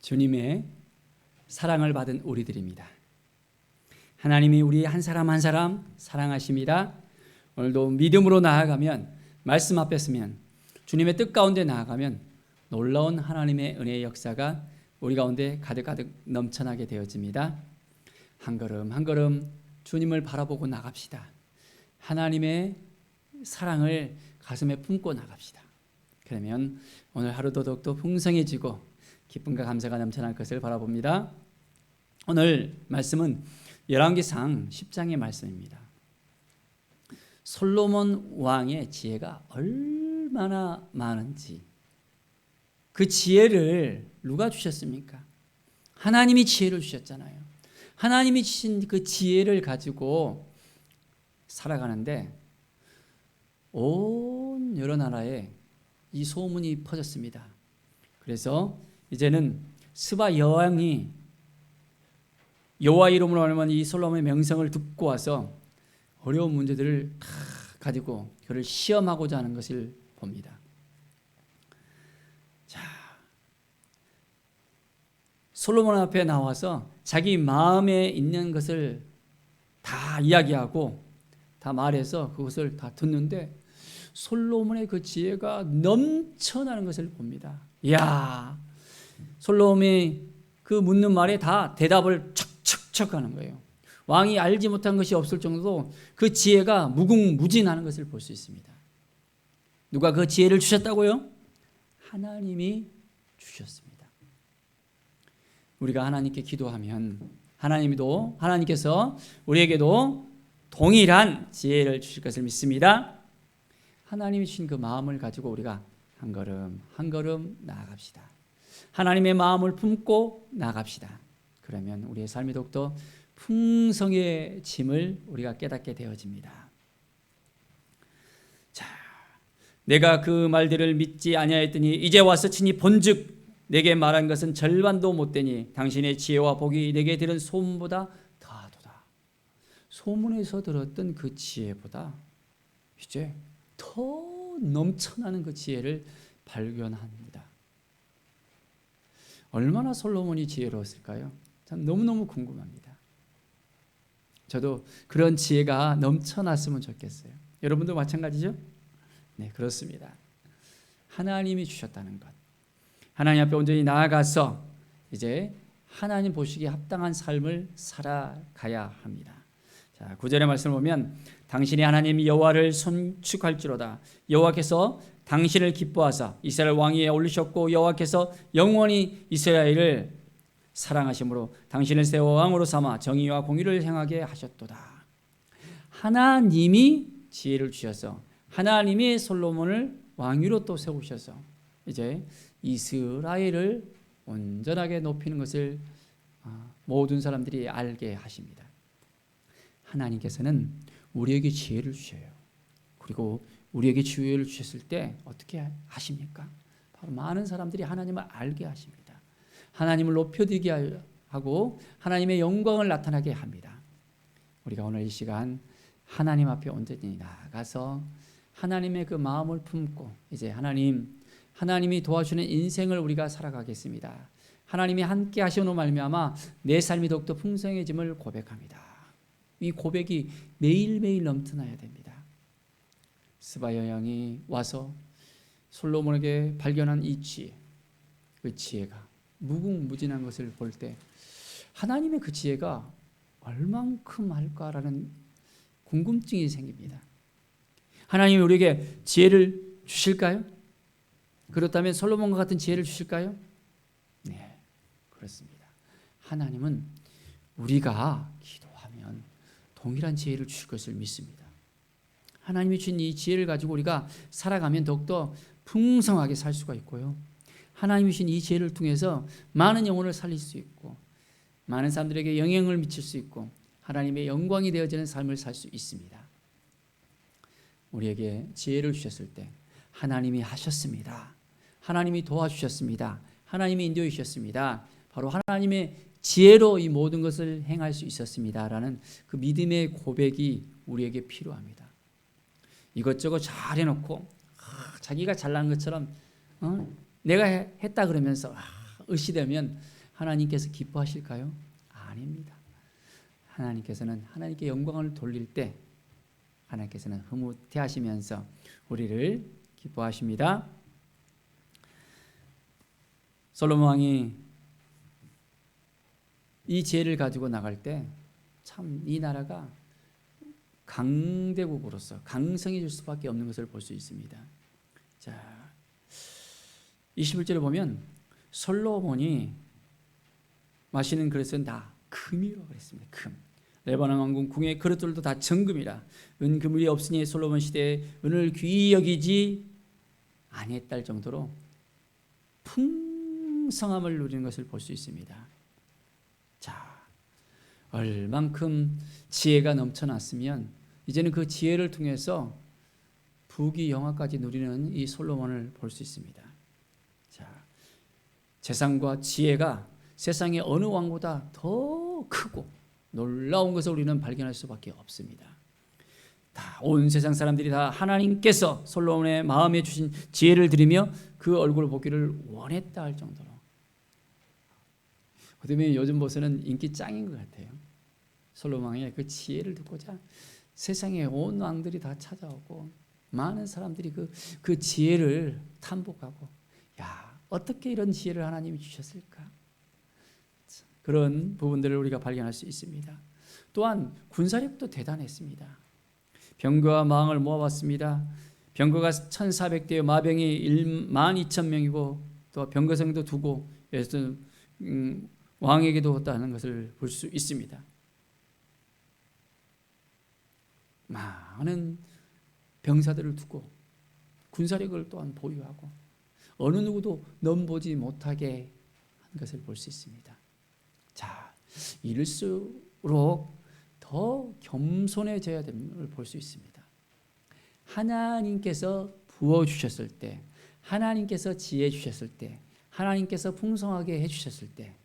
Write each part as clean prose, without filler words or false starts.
주님의 사랑을 받은 우리들입니다. 하나님이 우리 한 사람 한 사람 사랑하십니다. 오늘도 믿음으로 나아가면, 말씀 앞에 서면, 주님의 뜻 가운데 나아가면 놀라운 하나님의 은혜의 역사가 우리 가운데 가득가득 넘쳐나게 되어집니다. 한 걸음 한 걸음 주님을 바라보고 나갑시다. 하나님의 사랑을 가슴에 품고 나갑시다. 그러면 오늘 하루도 더욱더 풍성해지고 기쁨과 감사가 넘쳐날 것을 바라봅니다. 오늘 말씀은 열왕기상 10장의 말씀입니다. 솔로몬 왕의 지혜가 얼마나 많은지, 그 지혜를 누가 주셨습니까? 하나님이 지혜를 주셨잖아요. 하나님이 주신 그 지혜를 가지고 살아가는데 온 여러 나라에 이 소문이 퍼졌습니다. 그래서 이제는 스바 여왕이 여호와 이름으로 말하면 이 솔로몬의 명성을 듣고 와서 어려운 문제들을 다 가지고 그를 시험하고자 하는 것을 봅니다. 자, 솔로몬 앞에 나와서 자기 마음에 있는 것을 다 이야기하고 다 말해서 그것을 다 듣는데 솔로몬의 그 지혜가 넘쳐나는 것을 봅니다. 이야, 솔로몬이 그 묻는 말에 다 대답을 척척척 하는 거예요. 왕이 알지 못한 것이 없을 정도로 그 지혜가 무궁무진하는 것을 볼 수 있습니다. 누가 그 지혜를 주셨다고요? 하나님이 주셨습니다. 우리가 하나님께 기도하면 하나님께서 우리에게도 동일한 지혜를 주실 것을 믿습니다. 하나님이 주신 그 마음을 가지고 우리가 한 걸음 한 걸음 나아갑시다. 하나님의 마음을 품고 나갑시다. 그러면 우리의 삶이 더욱더 풍성해짐을 우리가 깨닫게 되어집니다. 자, 내가 그 말들을 믿지 아니하였더니 이제 와서 친히 본즉 내게 말한 것은 절반도 못되니 당신의 지혜와 복이 내게 들은 소문보다 더하도다. 소문에서 들었던 그 지혜보다 이제 더 넘쳐나는 그 지혜를 발견합니다. 얼마나 솔로몬이 지혜로웠을까요? 참 너무너무 궁금합니다. 저도 그런 지혜가 넘쳐났으면 좋겠어요. 여러분도 마찬가지죠? 네, 그렇습니다. 하나님이 주셨다는 것, 하나님 앞에 온전히 나아가서 이제 하나님 보시기에 합당한 삶을 살아가야 합니다. 자, 9절의 말씀을 보면 당신이 하나님 여호와를 손축할지로다. 여호와께서 당신을 기뻐하사 이스라엘 왕위에 올리셨고 여호와께서 영원히 이스라엘을 사랑하심으로 당신을 세워 왕으로 삼아 정의와 공의를 행하게 하셨도다. 하나님이 지혜를 주셔서 하나님이 솔로몬을 왕위로 또 세우셔서 이제 이스라엘을 온전하게 높이는 것을 모든 사람들이 알게 하십니다. 하나님께서는 우리에게 지혜를 주셔요. 그리고 우리에게 지혜를 주셨을 때 어떻게 하십니까? 바로 많은 사람들이 하나님을 알게 하십니다. 하나님을 높여드리게 하고 하나님의 영광을 나타나게 합니다. 우리가 오늘 이 시간 하나님 앞에 온전히 나아가서 하나님의 그 마음을 품고 이제 하나님이 도와주는 인생을 우리가 살아가겠습니다. 하나님이 함께 하시는 말미암아 내 삶이 더욱더 풍성해짐을 고백합니다. 이 고백이 매일매일 넘쳐나야 됩니다. 스바 여왕이 와서 솔로몬에게 발견한 이 지혜, 그 지혜가 무궁무진한 것을 볼 때 하나님의 그 지혜가 얼만큼 할까라는 궁금증이 생깁니다. 하나님이 우리에게 지혜를 주실까요? 그렇다면 솔로몬과 같은 지혜를 주실까요? 네, 그렇습니다. 하나님은 우리가 기도하면 동일한 지혜를 주실 것을 믿습니다. 하나님이 주신 이 지혜를 가지고 우리가 살아가면 더욱더 풍성하게 살 수가 있고요. 하나님이 주신 이 지혜를 통해서 많은 영혼을 살릴 수 있고 많은 사람들에게 영향을 미칠 수 있고 하나님의 영광이 되어지는 삶을 살 수 있습니다. 우리에게 지혜를 주셨을 때 하나님이 하셨습니다. 하나님이 도와주셨습니다. 하나님이 인도해 주셨습니다. 바로 하나님의 지혜로 이 모든 것을 행할 수 있었습니다라는 그 믿음의 고백이 우리에게 필요합니다. 이것저것 잘 해놓고 자기가 잘난 것처럼 내가 했다 그러면서 의시되면 하나님께서 기뻐하실까요? 아닙니다. 하나님께서는 하나님께 영광을 돌릴 때 하나님께서는 흐뭇해하시면서 우리를 기뻐하십니다. 솔로몬 왕이 이 지혜를 가지고 나갈 때 참 이 나라가 강대국으로서 강성해질 수밖에 없는 것을 볼 수 있습니다. 자, 21절에 보면 솔로몬이 마시는 그릇은 다 금이라고 그랬습니다. 금. 레바논 왕궁 궁의 그릇들도 다 정금이라. 은 그물이 없으니 솔로몬 시대에 은을 귀히 여기지 아니했다 할 정도로 풍성함을 누리는 것을 볼 수 있습니다. 자, 얼만큼 지혜가 넘쳐났으면 이제는 그 지혜를 통해서 부귀영화까지 누리는 이 솔로몬을 볼 수 있습니다. 자, 재산과 지혜가 세상의 어느 왕보다 더 크고 놀라운 것을 우리는 발견할 수밖에 없습니다. 온 세상 사람들이 다 하나님께서 솔로몬의 마음에 주신 지혜를 들으며 그 얼굴을 보기를 원했다 할 정도로, 어쩌면 요즘 보서는 인기 짱인 것 같아요. 솔로몬 왕의 그 지혜를 듣고자 세상의 온 왕들이 다 찾아오고 많은 사람들이 그 지혜를 탐복하고, 야, 어떻게 이런 지혜를 하나님이 주셨을까? 그런 부분들을 우리가 발견할 수 있습니다. 또한 군사력도 대단했습니다. 병거와 마왕을 모아봤습니다. 병거가 1,400대요, 마병이 12,000명이고 또 병거성도 두고 왕에게도 왔다는 것을 볼 수 있습니다. 많은 병사들을 두고 군사력을 또한 보유하고 어느 누구도 넘보지 못하게 한 것을 볼 수 있습니다. 자, 이럴수록 더 겸손해져야 되는 걸 볼 수 있습니다. 하나님께서 부어주셨을 때, 하나님께서 지혜 주셨을 때, 하나님께서 풍성하게 해주셨을 때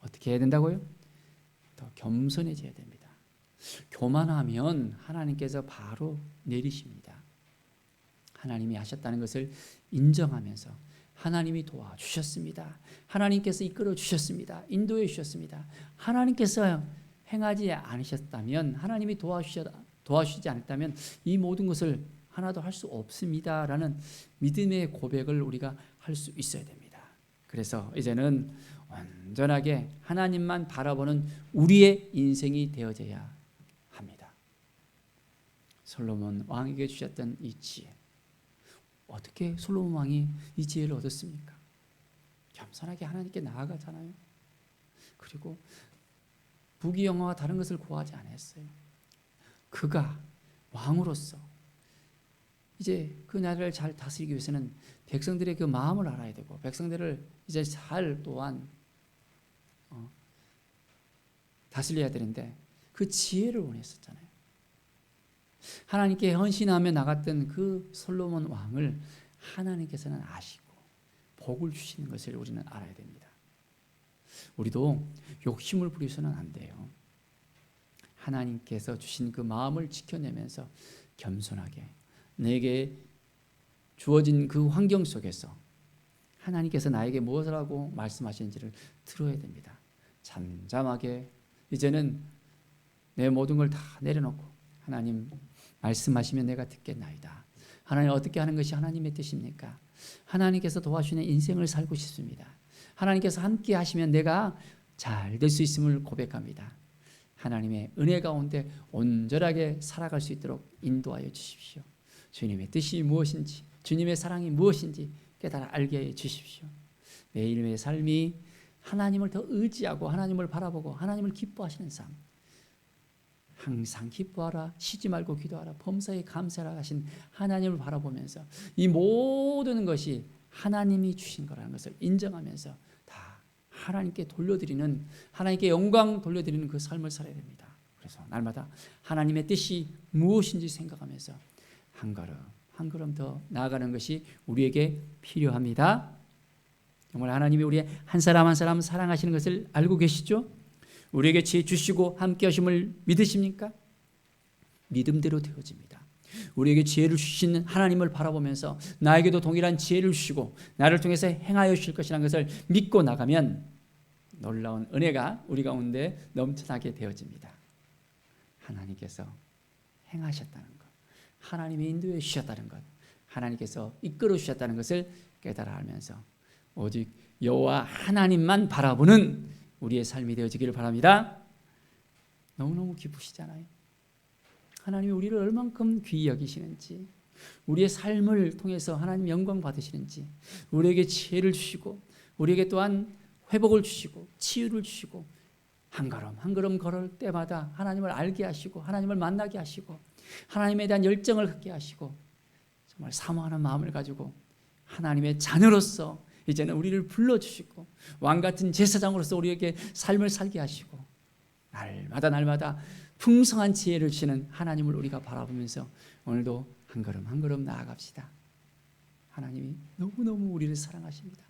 어떻게 해야 된다고요? 더 겸손해져야 됩니다. 교만하면 하나님께서 바로 내리십니다. 하나님이 하셨다는 것을 인정하면서 하나님이 도와주셨습니다. 하나님께서 이끌어 주셨습니다. 인도해 주셨습니다. 하나님께서 행하지 않으셨다면, 하나님이 도와주시지 않았다면 이 모든 것을 하나도 할 수 없습니다라는 믿음의 고백을 우리가 할 수 있어야 됩니다. 그래서 이제는 온전하게 하나님만 바라보는 우리의 인생이 되어져야 합니다. 솔로몬 왕에게 주셨던 이 지혜, 어떻게 솔로몬 왕이 이 지혜를 얻었습니까? 겸손하게 하나님께 나아가잖아요. 그리고 부귀영화와 다른 것을 구하지 않았어요. 그가 왕으로서 이제 그 나라를 잘 다스리기 위해서는 백성들의 그 마음을 알아야 되고, 백성들을 이제 잘 또한 다스려야 되는데 그 지혜를 원했었잖아요. 하나님께 헌신하며 나갔던 그 솔로몬 왕을 하나님께서는 아시고 복을 주시는 것을 우리는 알아야 됩니다. 우리도 욕심을 부리서는 안 돼요. 하나님께서 주신 그 마음을 지켜내면서 겸손하게 내게 주어진 그 환경 속에서 하나님께서 나에게 무엇을 하고 말씀하시는지를 들어야 됩니다. 잠잠하게 이제는 내 모든 걸 다 내려놓고, 하나님 말씀하시면 내가 듣겠나이다. 하나님 어떻게 하는 것이 하나님의 뜻입니까? 하나님께서 도와주시는 인생을 살고 싶습니다. 하나님께서 함께 하시면 내가 잘 될 수 있음을 고백합니다. 하나님의 은혜 가운데 온전하게 살아갈 수 있도록 인도하여 주십시오. 주님의 뜻이 무엇인지, 주님의 사랑이 무엇인지 깨달아 알게 해 주십시오. 매일매일 삶이 하나님을 더 의지하고 하나님을 바라보고 하나님을 기뻐하시는 삶, 항상 기뻐하라, 쉬지 말고 기도하라, 범사에 감사하라 하신 하나님을 바라보면서 이 모든 것이 하나님이 주신 거라는 것을 인정하면서 다 하나님께 돌려드리는, 하나님께 영광 돌려드리는 그 삶을 살아야 됩니다. 그래서 날마다 하나님의 뜻이 무엇인지 생각하면서 한 걸음 한 걸음 더 나아가는 것이 우리에게 필요합니다. 정말 하나님이 우리 한 사람 한 사람 사랑하시는 것을 알고 계시죠? 우리에게 지혜 주시고 함께 하심을 믿으십니까? 믿음대로 되어집니다. 우리에게 지혜를 주시는 하나님을 바라보면서 나에게도 동일한 지혜를 주시고 나를 통해서 행하여 주실 것이라는 것을 믿고 나가면 놀라운 은혜가 우리 가운데 넘쳐나게 되어집니다. 하나님께서 행하셨다는 것, 하나님이 인도해 주셨다는 것, 하나님께서 이끌어 주셨다는 것을 깨달아 알면서 오직 여호와 하나님만 바라보는 우리의 삶이 되어지기를 바랍니다. 너무너무 기쁘시잖아요. 하나님이 우리를 얼만큼 귀히 여기시는지, 우리의 삶을 통해서 하나님 영광 받으시는지, 우리에게 지혜를 주시고 우리에게 또한 회복을 주시고 치유를 주시고 한 걸음 한 걸음 걸을 때마다 하나님을 알게 하시고 하나님을 만나게 하시고 하나님에 대한 열정을 갖게 하시고 정말 사모하는 마음을 가지고 하나님의 자녀로서 이제는 우리를 불러주시고 왕같은 제사장으로서 우리에게 삶을 살게 하시고 날마다 풍성한 지혜를 주시는 하나님을 우리가 바라보면서 오늘도 한 걸음 한 걸음 나아갑시다. 하나님이 너무너무 우리를 사랑하십니다.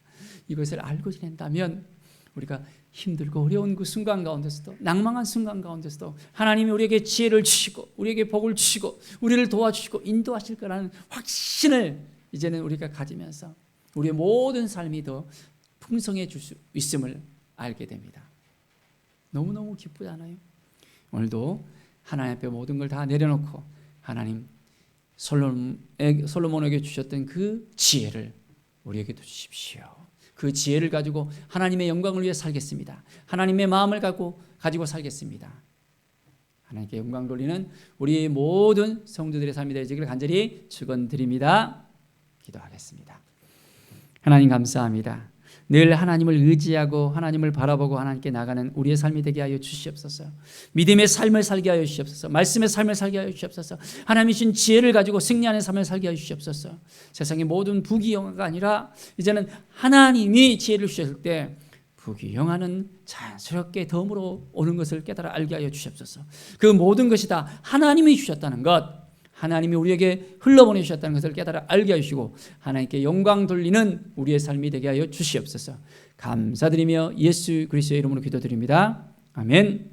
이것을 알고 지낸다면 우리가 힘들고 어려운 그 순간 가운데서도, 낭망한 순간 가운데서도 하나님이 우리에게 지혜를 주시고 우리에게 복을 주시고 우리를 도와주시고 인도하실 거라는 확신을 이제는 우리가 가지면서 우리의 모든 삶이 더 풍성해질 수 있음을 알게 됩니다. 너무너무 기쁘잖아요. 오늘도 하나님 앞에 모든 걸 다 내려놓고 하나님 솔로몬에게 주셨던 그 지혜를 우리에게도 주십시오. 그 지혜를 가지고 하나님의 영광을 위해 살겠습니다. 하나님의 마음을 가지고 살겠습니다. 하나님께 영광 돌리는 우리 모든 성도들의 삶이 되시기를 간절히 축원드립니다. 기도하겠습니다. 하나님 감사합니다. 늘 하나님을 의지하고 하나님을 바라보고 하나님께 나가는 우리의 삶이 되게 하여 주시옵소서. 믿음의 삶을 살게 하여 주시옵소서. 말씀의 삶을 살게 하여 주시옵소서. 하나님이 주신 지혜를 가지고 승리하는 삶을 살게 하여 주시옵소서. 세상의 모든 부귀영화가 아니라 이제는 하나님이 지혜를 주셨을 때 부귀영화는 자연스럽게 덤으로 오는 것을 깨달아 알게 하여 주시옵소서. 그 모든 것이 다 하나님이 주셨다는 것, 하나님이 우리에게 흘러보내주셨다는 것을 깨달아 알게 하시고 하나님께 영광 돌리는 우리의 삶이 되게 하여 주시옵소서. 감사드리며 예수 그리스도의 이름으로 기도드립니다. 아멘.